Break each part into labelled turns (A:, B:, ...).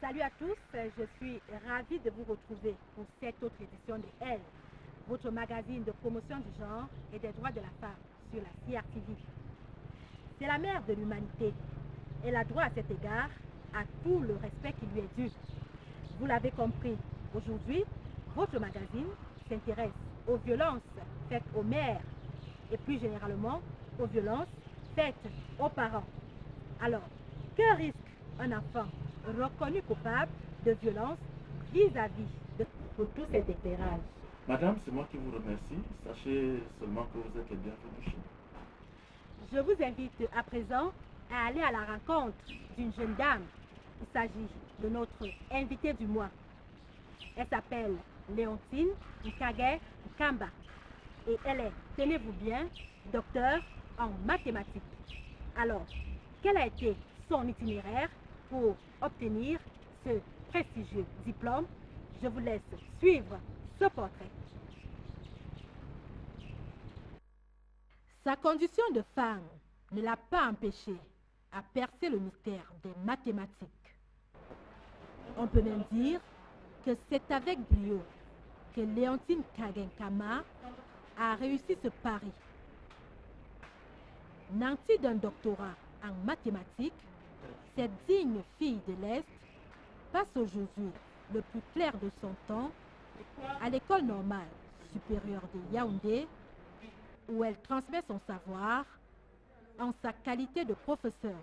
A: Salut à tous, je suis ravie de vous retrouver pour cette autre édition de Elle, votre magazine de promotion du genre et des droits de la femme sur la CRTV. C'est la mère de l'humanité. Elle a droit à cet égard à tout le respect qui lui est dû. Vous l'avez compris, aujourd'hui, votre magazine s'intéresse aux violences faites aux mères et plus généralement aux violences faites aux parents. Alors, que risque un enfant reconnu coupable de violence vis-à-vis de tout cet éclairage?
B: Madame, c'est moi qui vous remercie. Sachez seulement que vous êtes les bienvenus chez nous.
A: Je vous invite à présent à aller à la rencontre d'une jeune dame. Il s'agit de notre invitée du mois. Elle s'appelle Léontine Nkage Kamba et elle est, tenez-vous bien, docteur en mathématiques. Alors, quel a été son itinéraire pour obtenir ce prestigieux diplôme? Je vous laisse suivre ce portrait. Sa condition de femme ne l'a pas empêchée à percer le mystère des mathématiques. On peut même dire que c'est avec brio que Léontine Kagenkama a réussi ce pari. Nantie d'un doctorat en mathématiques, cette digne fille de l'Est passe aujourd'hui le plus clair de son temps à l'école normale supérieure de Yaoundé, où elle transmet son savoir en sa qualité de professeur.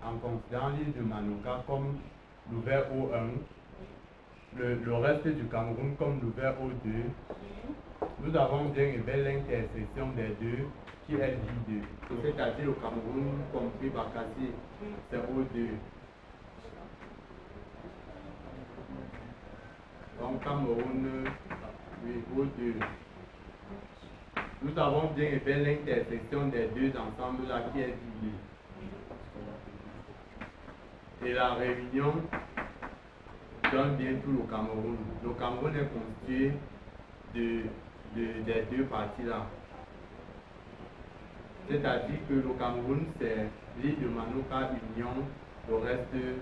C: En considérant l'île de Manoka comme l'ouvert O1, le reste du Cameroun comme l'ouvert O2, nous avons bien et belle l'intersection des deux qui est J2. C'est-à-dire le Cameroun compris Bakassi, c'est O2. Donc Cameroun, oui, O2. Nous avons bien et belle l'intersection des deux ensembles là qui est J2. Et la réunion donne bien tout le Cameroun. Le Cameroun est constitué des deux parties là. C'est-à-dire que le Cameroun, c'est l'île de Manoka, Union, le reste du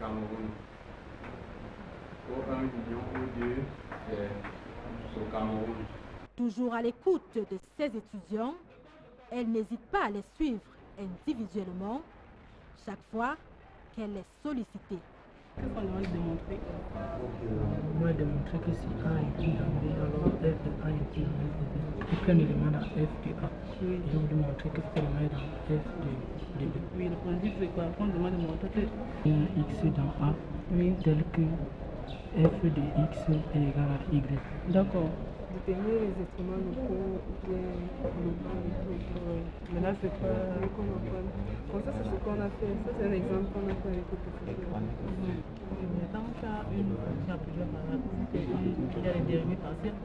C: Cameroun. O1, Union, O2, c'est le Cameroun.
A: Toujours à l'écoute de ses étudiants, elle n'hésite pas à les suivre individuellement chaque fois qu'elle est sollicitée.
D: Qu'est-ce qu'on doit démontrer? On doit démontrer que si A est égal à B, alors F de A est égal à B. Aucun élément dans F de A. Oui. Et on doit démontrer que cet élément est dans F de B. Oui, le principe c'est quoi? On demande de montrer que il y a un X dans A, oui, tel que F de X est égal à Y. D'accord. Déterminer les instruments locaux ou bien globaux et tout. Mais là, c'est pas qu'on apprenne. Bon, ça, c'est ce qu'on a fait. Ça, c'est un exemple qu'on a fait avec le professeur. Mais dans le cas, il y a plusieurs paramètres. Il y a les dérivés partiels.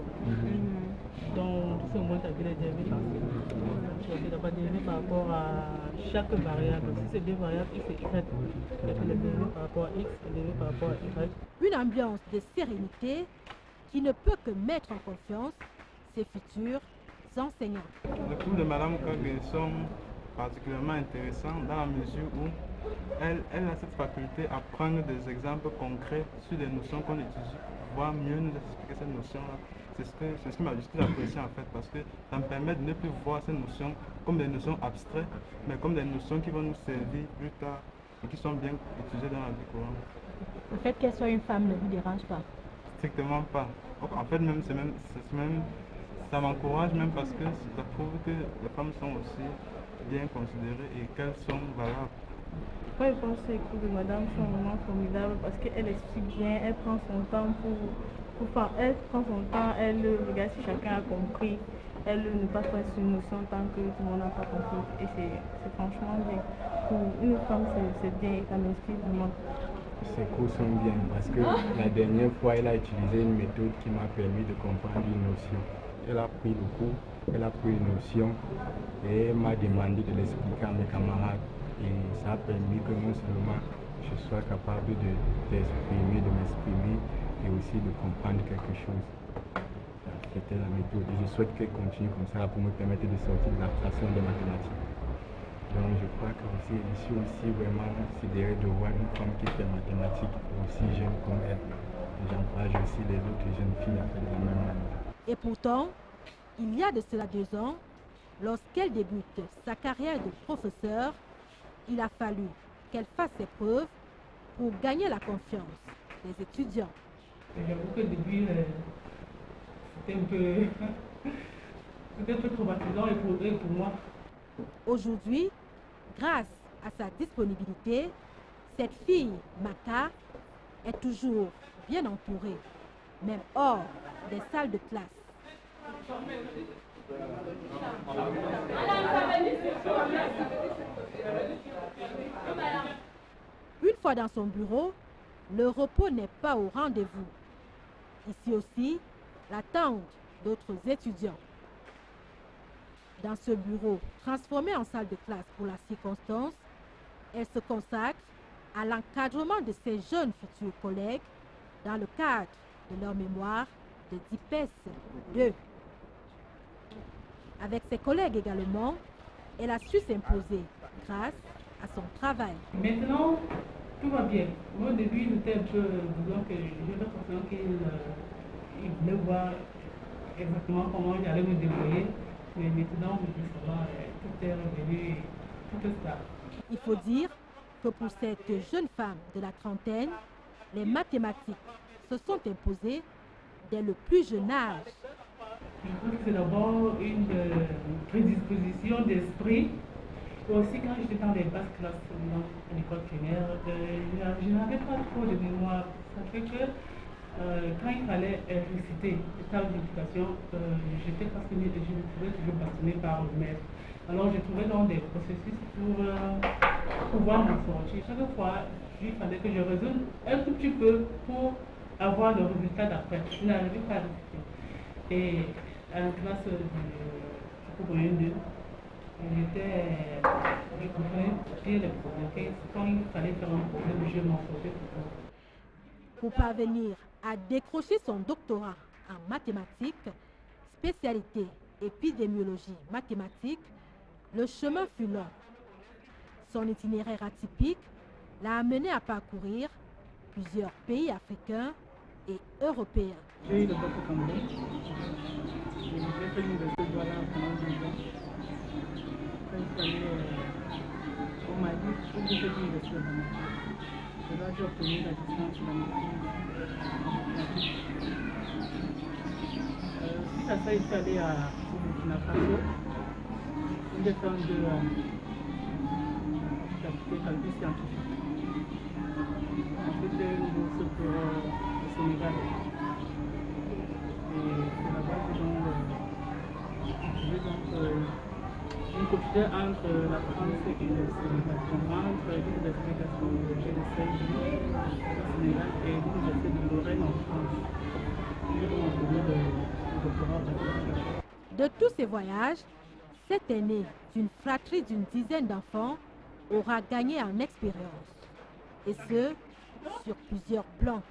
D: Donc, tout ce moment, tu as vu les dérivés partiels. Tu n'as pas dérivé par rapport à chaque variable. Si c'est deux variables, si c'est Y, tu as fait les dérivés par rapport à X, les dérivés par rapport à Y.
A: Une ambiance de sérénité qui ne peut que mettre en confiance ses futurs enseignants.
E: Les cours de Mme Kage sont particulièrement intéressants dans la mesure où elle a cette faculté à prendre des exemples concrets sur des notions qu'on étudie, voire mieux nous expliquer ces notions-là. C'est ce qui m'a apprécié en fait, parce que ça me permet de ne plus voir ces notions comme des notions abstraites, mais comme des notions qui vont nous servir plus tard et qui sont bien utilisées dans la vie courante.
A: Le fait qu'elle soit une femme ne vous dérange pas?
E: Strictement pas. En fait, ça m'encourage même parce que ça prouve que les femmes sont aussi bien considérées et qu'elles sont valables.
D: Moi, je pense que les cours de madame sont vraiment formidables parce qu'elle explique bien, elle prend son temps elle prend son temps, elle regarde si chacun a compris, elle ne passe pas sur une notion tant que tout le monde n'a pas compris. Et c'est franchement bien. Pour une femme, c'est bien et ça m'inspire vraiment.
C: Ces cours sont bien parce que la dernière fois, elle a utilisé une méthode qui m'a permis de comprendre une notion. Elle a pris le cours, elle a pris une notion et elle m'a demandé de l'expliquer à mes camarades. Et ça a permis que non seulement je sois capable de m'exprimer et aussi de comprendre quelque chose. respectait la méthode. Et je souhaite qu'elle continue comme ça pour me permettre de sortir de la passion des mathématiques. Donc je crois que aussi, je suis aussi vraiment sidéré de voir une femme qui fait mathématiques aussi jeune comme elle. Et j'encourage aussi les autres jeunes filles à faire de la même manière.
A: Et pourtant, il y a de cela 2 ans, lorsqu'elle débute sa carrière de professeur, il a fallu qu'elle fasse ses preuves pour gagner la confiance des étudiants.
D: J'avoue qu'au début, c'était un peu, c'était un peu traumatisant et pour moi.
A: Aujourd'hui, grâce à sa disponibilité, cette fille, Maka, est toujours bien entourée, même hors des salles de classe. Une fois dans son bureau, le repos n'est pas au rendez-vous. Ici aussi, l'attendent d'autres étudiants. Dans ce bureau, transformé en salle de classe pour la circonstance, elle se consacre à l'encadrement de ses jeunes futurs collègues dans le cadre de leur mémoire de DIPES 2. Avec ses collègues également, elle a su s'imposer grâce à son travail.
D: Maintenant, tout va bien. Moi, au début, il était un peu, disons que j'ai l'impression qu'il voulait voir exactement comment j'allais me débrouiller. Mais maintenant, je dis ça va, tout est revenu, tout est ça.
A: Il faut dire que pour cette jeune femme de la trentaine, les mathématiques se sont imposées dès le plus jeune âge.
D: Je trouve que c'est d'abord une prédisposition d'esprit. Aussi, quand j'étais dans les basses classes à l'école primaire, je n'avais pas trop de mémoire. Ça fait que quand il fallait réciter les tables d'éducation, j'étais parce que je me trouvais toujours passionnée par le maître. Alors je trouvais dans des processus pour pouvoir m'en sortir. Chaque fois, il fallait que je raisonne un tout petit peu pour avoir le résultat d'après. Je n'arrivais pas à réciter. Et à la classe de moyen 2, je comprenais bien les problèmes. Quand il fallait faire un problème, je m'en sortais.
A: Pour parvenir à décrocher son doctorat en mathématiques, spécialité épidémiologie mathématique, le chemin fut long. Son itinéraire atypique l'a amené à parcourir plusieurs pays africains et européens.
D: J'ai eu le bac au Cameroun. J'ai fait l'université de Douala pendant 10 ans. Quand il fallait au Mali, j'ai fait l'université de Douala. C'est là que j'ai obtenu la licence de la médecine. Suite à ça, il suis allé au Burkina Faso. J'ai fait un calcul scientifique. Ensuite, j'ai eu une bourse pour le Sénégal. Et c'est là-bas que j'ai une copie entre la France et le Sénégal. Entre l'université d'astronomie de Saint-Louis au Sénégal et l'université de Lorraine en France. J'ai obtenu le doctorat en.
A: De tous ces voyages, cette aînée d'une fratrie d'une dizaine d'enfants aura gagné en expérience, et ce, sur plusieurs plans.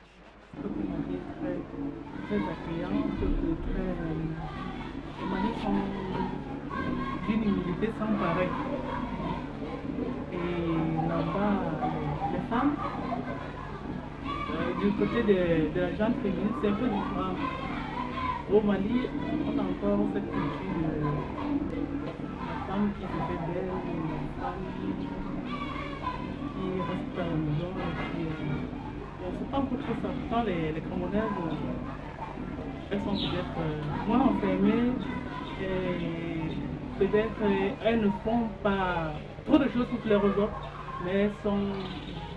D: Très accueillante, les manières sont d'une humilité sans pareil. Et là-bas, les femmes, du côté de la gente féminine, c'est un peu différent. Au Mali, on a encore cette culture de la femme qui se fait belle, la femme qui reste à la maison. C'est pas beaucoup trop ça. Pourtant, les Camerounaises, elles sont peut-être moins enfermées et peut-être elles ne font pas trop de choses pour plaire aux autres, mais elles sont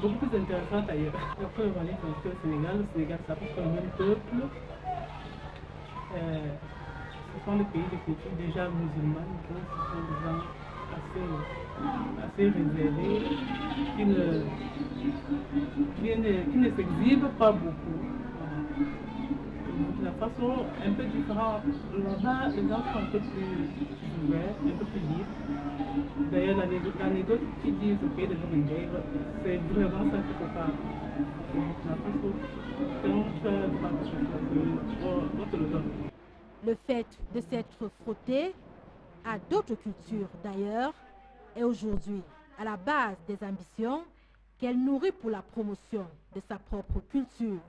D: beaucoup plus intéressantes ailleurs. Après le Mali, c'est le Sénégal, c'est à peu près le même peuple. Ce sont des pays de culture déjà musulmane, donc ce sont des gens assez réservés, qui ne s'exhibent pas beaucoup. De la façon un peu différente. Là-bas, les gens sont un peu plus ouverts, un peu plus libres. D'ailleurs, l'anecdote qui dit ce pays de Joringue, c'est vraiment ça qu'il faut pas. La façon, c'est un peu on te le donne.
A: Le fait de s'être frotté à d'autres cultures d'ailleurs est aujourd'hui à la base des ambitions qu'elle nourrit pour la promotion de sa propre culture.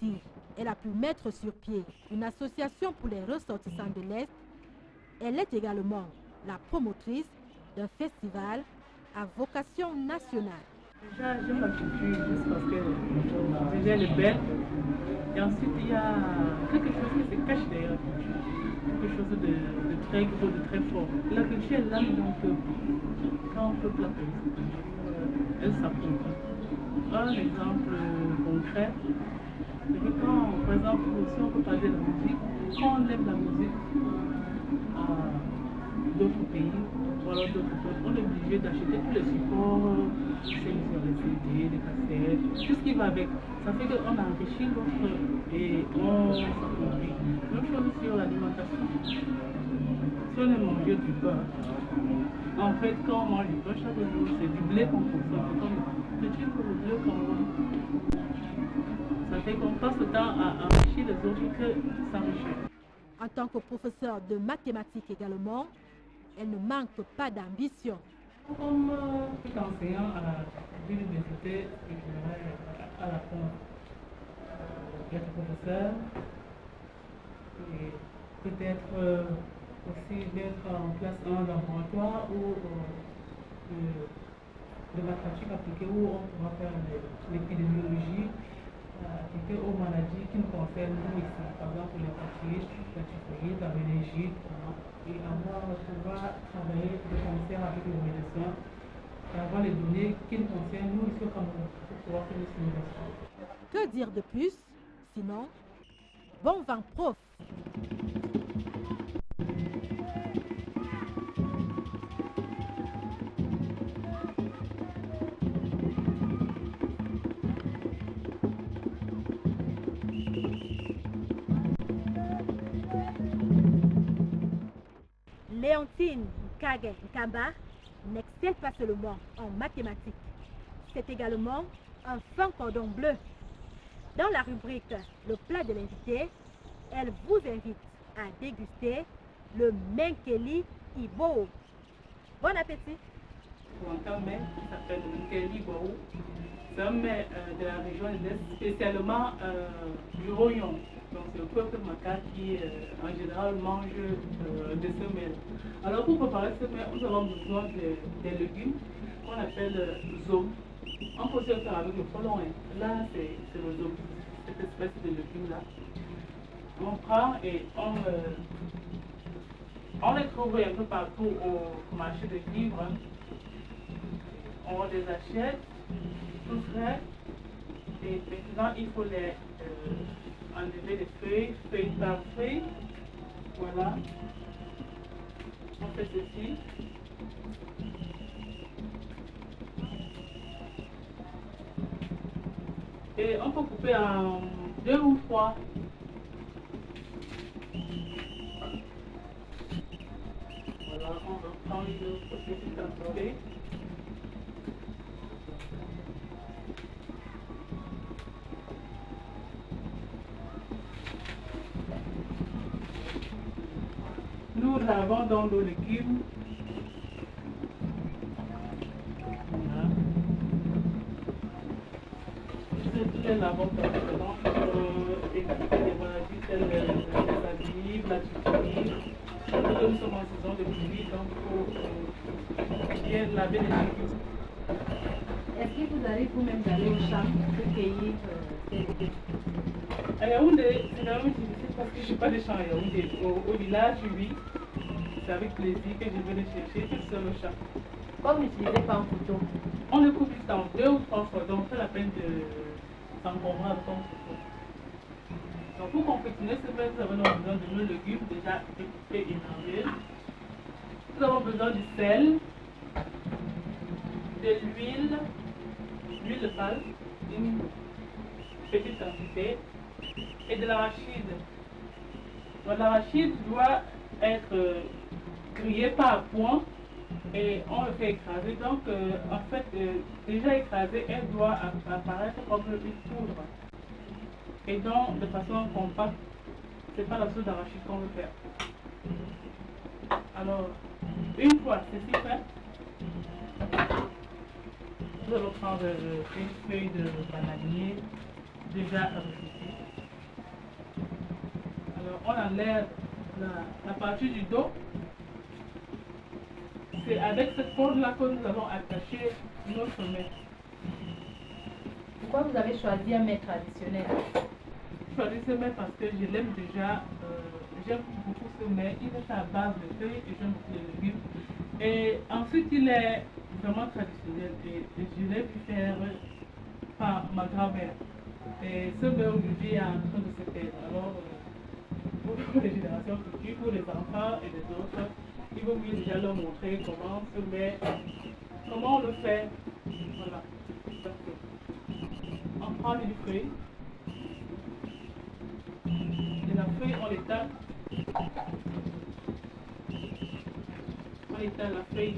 A: Si elle a pu mettre sur pied une association pour les ressortissants de l'Est, elle est également la promotrice d'un festival à vocation nationale.
D: Déjà, j'aime la culture juste parce que déjà elle est belle. Et ensuite, il y a quelque chose qui se cache derrière la culture. Quelque chose de très gros, de très fort. La culture est l'âme d'un peuple. Quand un peuple a perdu sa culture, elle s'appauvrit. Un exemple concret, c'est que quand, par exemple, si on peut parler de la musique, quand on lève la musique à d'autres pays, ou alors d'autres peuples, on est obligé d'acheter tous les supports, sur les CD, les cassettes, tout ce qui va avec. Ça fait qu'on enrichit l'autre et on s'appauvrit. Même chose sur l'alimentation. Si on est mangé du pain, en fait, quand on mange du pain, chaque jour, c'est du blé qu'on consomme. C'est comme petit peu de blé qu'on mange. Ça fait qu'on passe le temps à enrichir les autres que s'enrichir.
A: En tant que professeur de mathématiques également, elle ne manque pas d'ambition.
D: Comme enseignant à l'université, à la fin d'être professeur et peut-être aussi d'être en place un laboratoire ou de la pratique appliquée où on pourra faire l'épidémiologie appliquée aux maladies qui nous concernent nous ici, par exemple l'hépatite, la typhoïde, la méningite, et pouvoir travailler de concert avec les médecins et avoir les données qui nous concernent nous ici au Cameroun pour pouvoir faire les simulations.
A: Que dire de plus? Sinon, bon vent prof! Léontine Nkage Nkamba n'excelle pas seulement en mathématiques. C'est également un fin cordon bleu. Dans la rubrique Le plat de l'invité, elle vous invite à déguster le Menkeli Ibo. Bon appétit!
D: Pour un mets qui s'appelle le Menkeli Ibo. C'est un mets de la région de l'Est, spécialement du Royon. Donc c'est le peuple Maka qui en général mange de ce mets. Alors pour préparer ce mets, nous avons besoin des légumes qu'on appelle zom. On peut aussi le faire avec le polon. Là c'est le zom, cette espèce de légume là. On prend et on les trouve un peu partout au marché de livres. On les achète tout frais. Et maintenant il faut les enlever les feuilles, feuille par feuille. Voilà. On fait ceci. Et on peut couper en 2 ou 3. Voilà, on reprend le petit enlevé. Nous lavons dans nos légumes. Voilà. Nous les lavons parfaitement pour éviter les maladies telles la grippe, la typhoïde. Nous sommes en saison de pluie, donc il faut bien laver les légumes.
A: Est-ce qu'il vous arrive vous-même d'aller au champ pour cueillir des légumes?
D: À Yaoundé, c'est vraiment difficile parce que je n'ai pas de champ à Yaoundé. Au village, oui. C'est avec plaisir que je vais les chercher sur le champ.
A: Comme vous n'utilisez pas un couteau,
D: On le coupe en 2 ou 3 fois, donc c'est la peine de s'encombrer avec un couteau. Donc pour confectionner ce plat, nous avons besoin de nos légumes déjà écoupés et lavés. Nous avons besoin du sel, de l'huile, l'huile pâle, une petite quantité, et de l'arachide. Donc l'arachide doit être grillé par point et on le fait écraser. Donc en fait, déjà écrasée, elle doit apparaître comme une poudre. Et donc de façon compacte, c'est pas la sauce d'arachide qu'on veut faire. Alors, une fois ceci fait, nous allons prendre une feuille de bananier déjà réfléchie. Alors, on enlève la partie du dos. C'est avec cette corde-là que nous allons attacher notre mets.
A: Pourquoi vous avez choisi un mets traditionnel?
D: Je choisis ce mets parce que je l'aime déjà. J'aime beaucoup ce mets. Il est à base de feuilles et j'aime beaucoup les légumes. Et ensuite, il est vraiment traditionnel et je l'ai pu faire par ma grand-mère. Et ce mets aujourd'hui est en train de se perdre. Alors, pour les générations futures, pour les enfants et les autres, il vaut mieux déjà leur montrer comment se met, comment on le fait. Voilà. On prend une feuille. Et la feuille, on l'étale. On étale la feuille.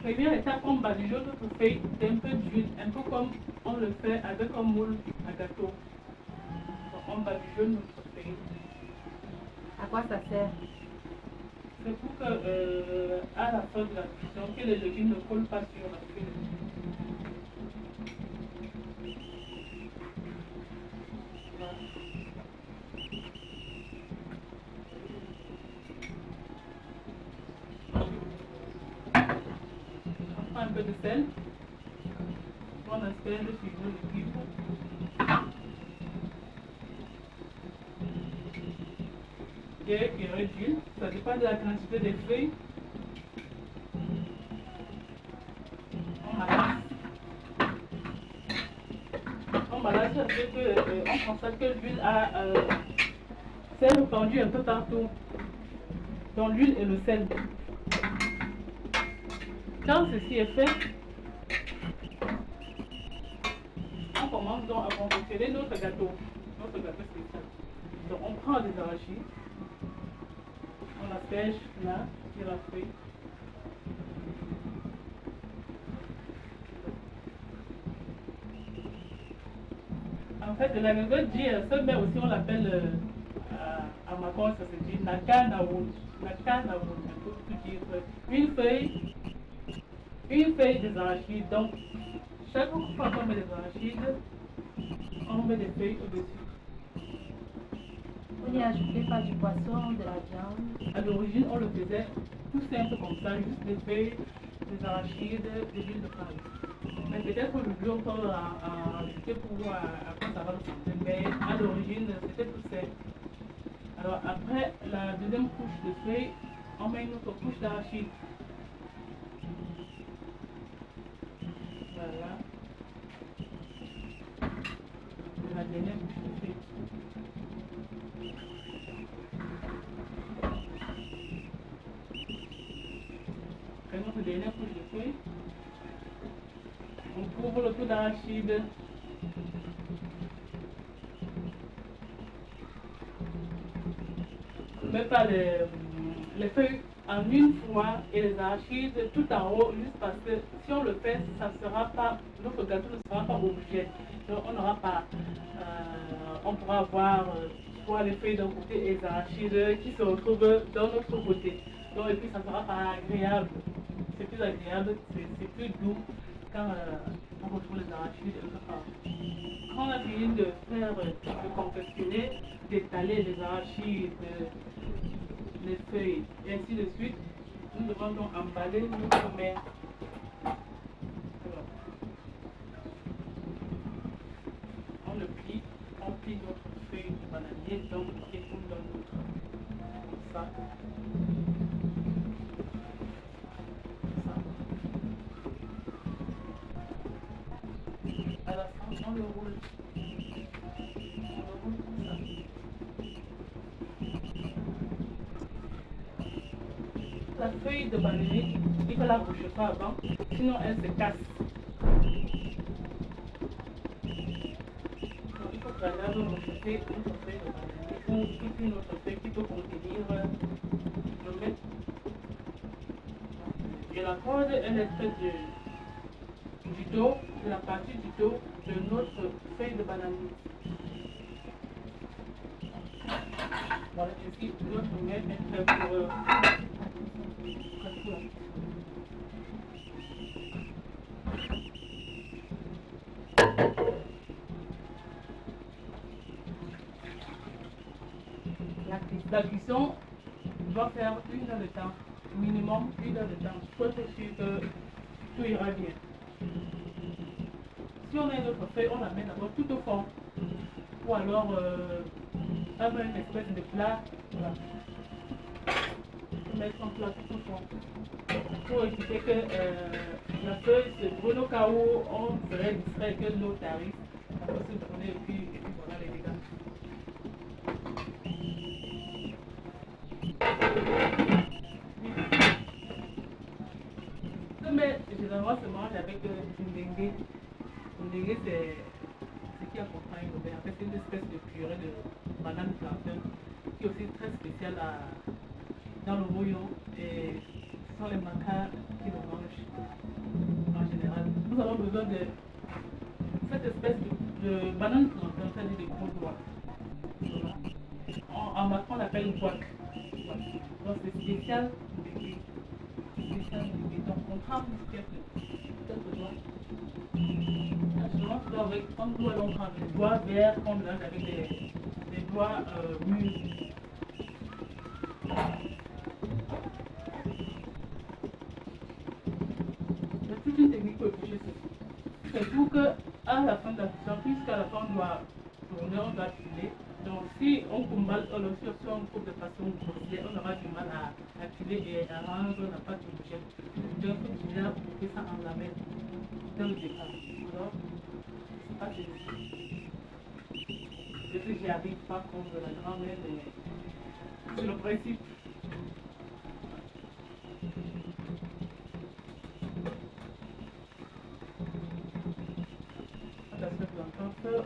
D: Première étape, on badigeonne notre feuille d'un peu d'huile, un peu comme on le fait avec un moule à gâteau. Donc on badigeonne notre feuille.
A: À quoi ça sert?
D: C'est pour que, à la fin de la cuisson, que les légumes ne collent pas sur la feuille. Voilà. On prend un peu de sel. On asperge sur nos légumes. Et d'huile, ça dépend de la quantité des feuilles. On malasse. On malasse parce qu'on constate que l'huile s'est répandue un peu partout. Dans l'huile et le sel. Quand ceci est fait, on commence donc à confectionner notre gâteau spécial. Donc on prend des arachides. On asperge là, sur la feuille. En fait, la méthode dit, ce mets aussi on l'appelle, à ma ça se dit nakanawood. Nakanawood, on peut tout dire. Une feuille des arachides. Donc, chaque fois qu'on met des arachides, on met des feuilles au-dessus.
A: Vous n'y ajoutez pas du poisson, de la viande?
D: À l'origine, on le faisait tout simple comme ça, juste des feuilles, des arachides, des huiles de palme. Mais peut-être qu'aujourd'hui, on peut en rajouter pour voir à quoi ça va ressembler. Mais à l'origine, c'était tout simple. Alors après la deuxième couche de feuilles, on met une autre couche d'arachide. Voilà. Et la dernière couche de feuilles. Après notre dernière couche de feuilles, on couvre le tout d'arachide. On ne met pas les feuilles en une fois et les arachides tout en haut, juste parce que si on le fait, ça sera pas, notre gâteau ne sera pas obligé. Donc on n'aura pas, on pourra avoir soit les feuilles d'un côté et les arachides qui se retrouvent d'un autre côté. Donc, et puis ça ne sera pas agréable. C'est plus agréable, c'est plus doux quand on retrouve les arachides un peu partout. Quand on a fini de faire, de confectionner, d'étaler les arachides, les feuilles et ainsi de suite, nous devons donc emballer notre mets. On le plie, on plie notre feuille de bananier, donc et on donne notre sac. À la fin, on le roule. On le roule comme ça. la feuille de bananique, il faut la rechauffer avant, sinon elle se casse. Donc, il faut préalablement rechauffer notre feuille de bananique ou toute une autre feuille qui peut contenir le mètre. Et la corde, elle est faite du dos, de la partie du dos de notre feuille de bananique. Voilà, ici, notre mètre est fait pour la cuisson doit faire 1 heure de temps, minimum 1 heure de temps, pour être sûr que tout ira bien. Si on a une autre feuille, on la met d'abord tout au fond, ou alors avoir une espèce de plat, voilà. Mettre son plat tout au fond, pour éviter que la feuille se brûle au cas où on serait distrait que l'eau arrive, ça peut se brûler et puis voilà les dégâts. Mais généralement se mange avec du dengue. Le dengue c'est ce qui accompagne le bain. En fait, c'est une espèce de purée de banane plantain qui est aussi très spéciale dans le bouillon. Et ce sont les macas qui le mangent en général. Nous avons besoin de cette espèce de banane plantain, c'est-à-dire des gros doigts. Voilà. En macron on l'appelle guac. Donc c'est spécial dengue. Donc on trempe quelques doigts. Souvent, on doit donc prendre des doigts verts qu'on mélange avec des doigts mûrs. C'est toute une technique pour éplucher ceci. C'est pour qu'à la fin de la cuisson, puisqu'à la fin on doit tourner, on doit filer. Donc si on coupe mal, si on coupe de façon grossière, on aura du mal à filer et à rendre la pâte homogène. Donc il faut déjà couper ça en lamelles dès le départ. Alors, c'est pas difficile. Je sais que j'y arrive pas comme de la grand-mère, mais c'est le principe.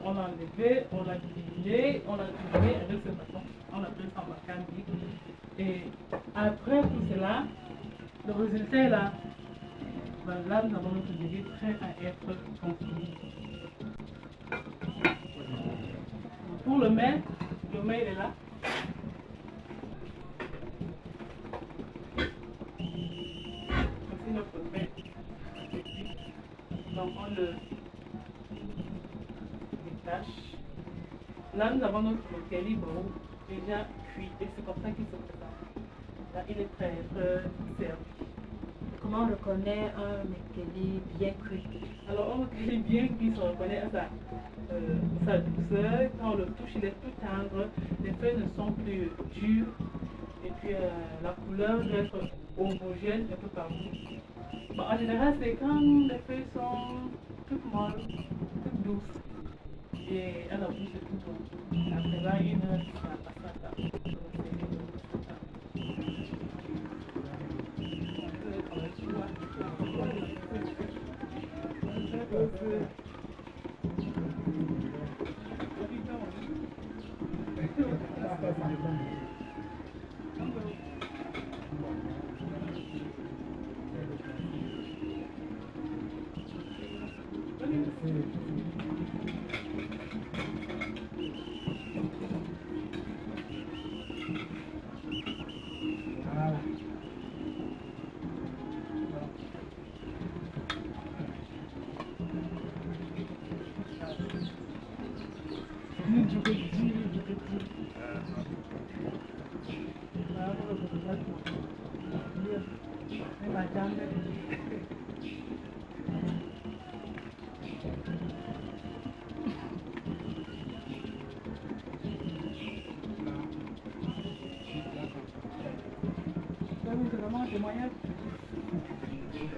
D: On l'a enlevé, on l'a grillé, avec ce bâton, on l'appelle ça macambi. Et après tout cela, le résultat est là. Ben là, nous avons notre bébé prêt à être construit. Pour le mail est là. Voici notre mail. Donc on le détache. Là, nous avons notre calibre déjà cuit et c'est comme ça qu'il se présente. Là, il est prêt à être servi.
A: Comment on reconnaît un mekeli bien cuit?
D: Alors, un mekeli bien cuit se reconnaît à sa douceur. Quand on le touche, il est tout tendre. Les feuilles ne sont plus dures. Et puis, la couleur doit être homogène un peu partout. Bon, en général, c'est quand les feuilles sont toutes molles, toutes douces. Et à la bouche, c'est tout bon. Après là, une heure, ça passe à ça.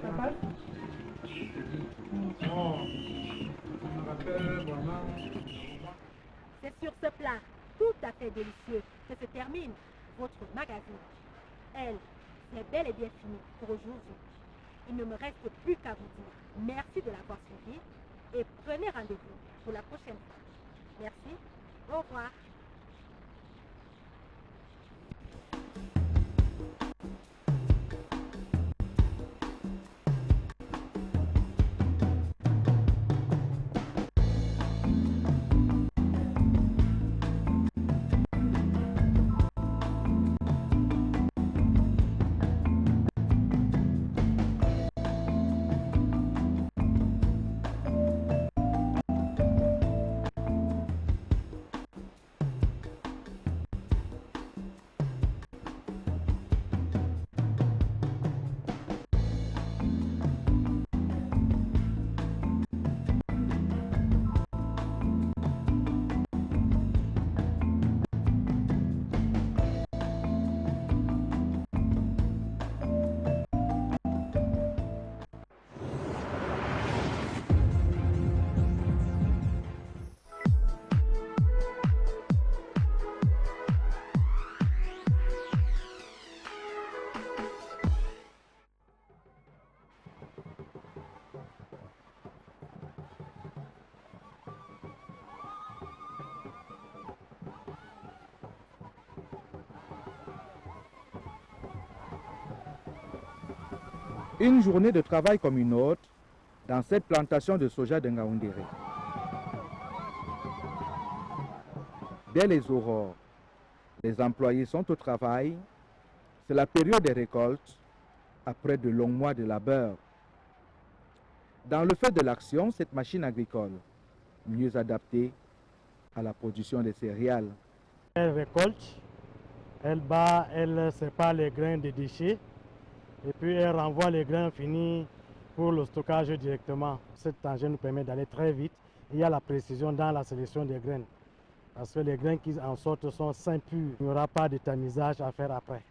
D: Ça passe?
A: C'est sur ce plat tout à fait délicieux que se termine votre magazine. Elle, c'est bel et bien fini pour aujourd'hui. Il ne me reste plus qu'à vous dire merci de l'avoir suivi et prenez rendez-vous pour la prochaine fois. Merci, au revoir.
F: Une journée de travail comme une autre dans cette plantation de soja de Ngaoundéré. Dès les aurores, les employés sont au travail. C'est la période des récoltes, après de longs mois de labeur. Dans le feu de l'action, cette machine agricole, mieux adaptée à la production des céréales.
G: Elle récolte, elle bat, elle sépare les grains des déchets et puis elle renvoie les grains finis pour le stockage directement. Cet engin nous permet d'aller très vite. Il y a la précision dans la sélection des graines parce que les grains qui en sortent sont sains purs. Il n'y aura pas de tamisage à faire après.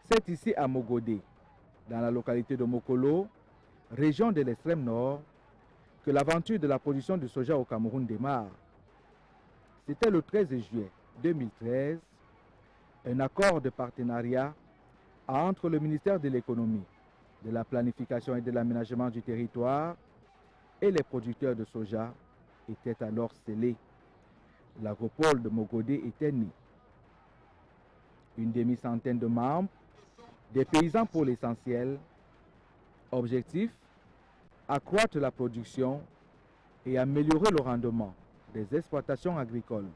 F: C'est ici à Mogodé, dans la localité de Mokolo, région de l'extrême nord, que l'aventure de la production du soja au Cameroun démarre. C'était le 13 juillet 2013, un accord de partenariat entre le ministère de l'économie, de la planification et de l'aménagement du territoire et les producteurs de soja était alors scellé. L'agropole de Mogodé était né. Une demi-centaine de membres, des paysans pour l'essentiel. Objectif, accroître la production et améliorer le rendement des exploitations agricoles.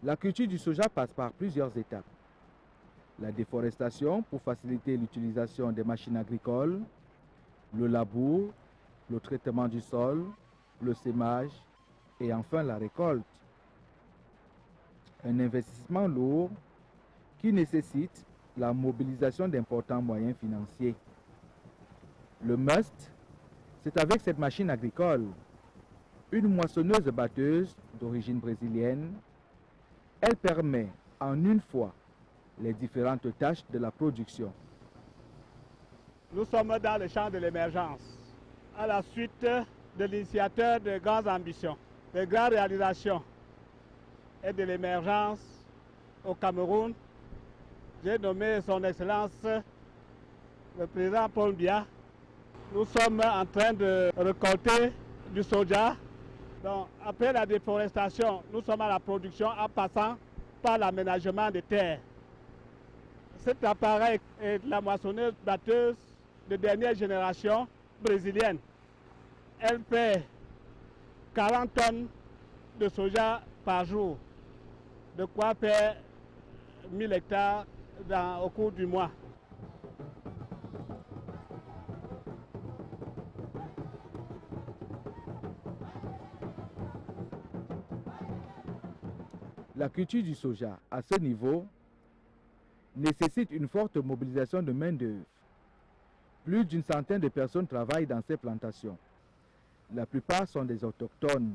F: La culture du soja passe par plusieurs étapes. La déforestation pour faciliter l'utilisation des machines agricoles, le labour, le traitement du sol, le sémage et enfin la récolte. Un investissement lourd qui nécessite la mobilisation d'importants moyens financiers. Le must, c'est avec cette machine agricole, une moissonneuse batteuse d'origine brésilienne. Elle permet en une fois les différentes tâches de la production.
H: Nous sommes dans le champ de l'émergence, à la suite de l'initiateur de grandes ambitions, de grandes réalisations et de l'émergence au Cameroun. J'ai nommé son Excellence le président Paul Biya. Nous sommes en train de récolter du soja. Donc, après la déforestation, nous sommes à la production en passant par l'aménagement des terres. Cet appareil est la moissonneuse batteuse de dernière génération brésilienne. Elle fait 40 tonnes de soja par jour, de quoi faire 1000 hectares au cours du mois.
F: La culture du soja, à ce niveau, nécessite une forte mobilisation de main-d'œuvre. Plus d'une centaine de personnes travaillent dans ces plantations. La plupart sont des autochtones.